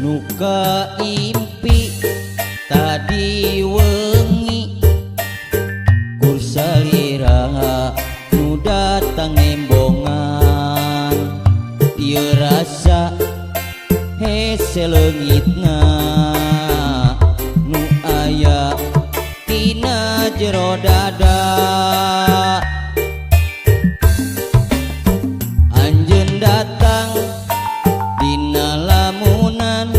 nuka impi tadi wengi kursalira nu datang embongan ieu rasa hese leungitna nu aya tina jero dada anjeun datang dina lamunan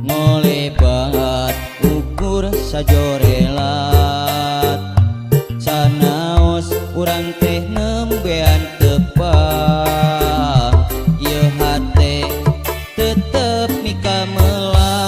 ngolebat ukur sajorelat sanaos urang teh nembean tepang ieu hate tetep mika melang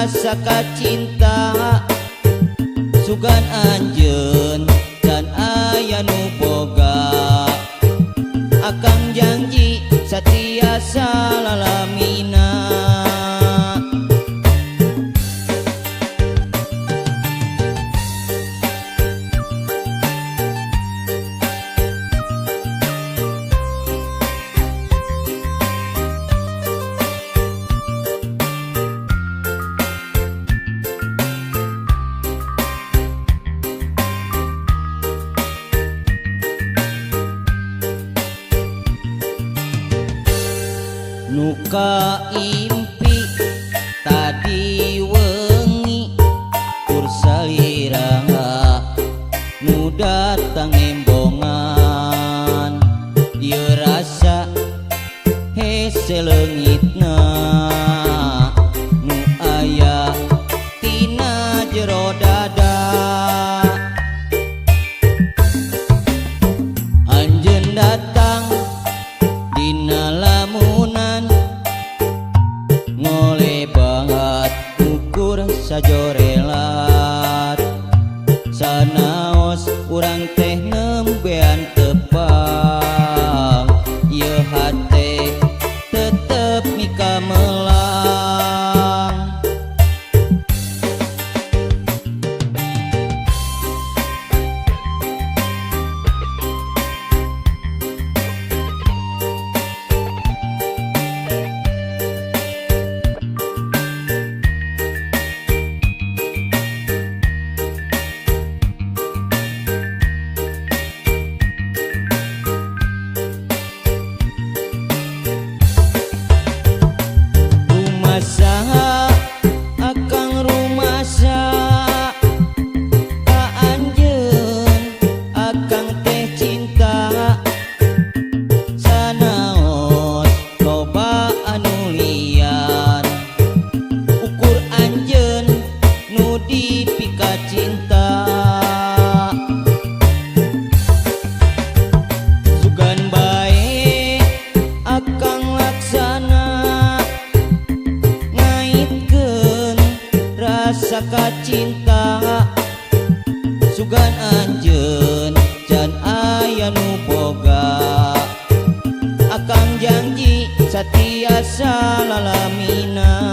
saka cinta sugan anjeun dan aya nu boga akang janji satia salalamina nuka impi tadi wengi kursalira nu datang embongan ieu rasa hese leungitna nu aya tina jero dada anjeun datang dina lamunan ngolebat ukur sajorelat sanaos urang teh nembean tepang ieu hate tetep mika melang saka cinta sugan anjeun can aya nu boga akang janji satia salalamina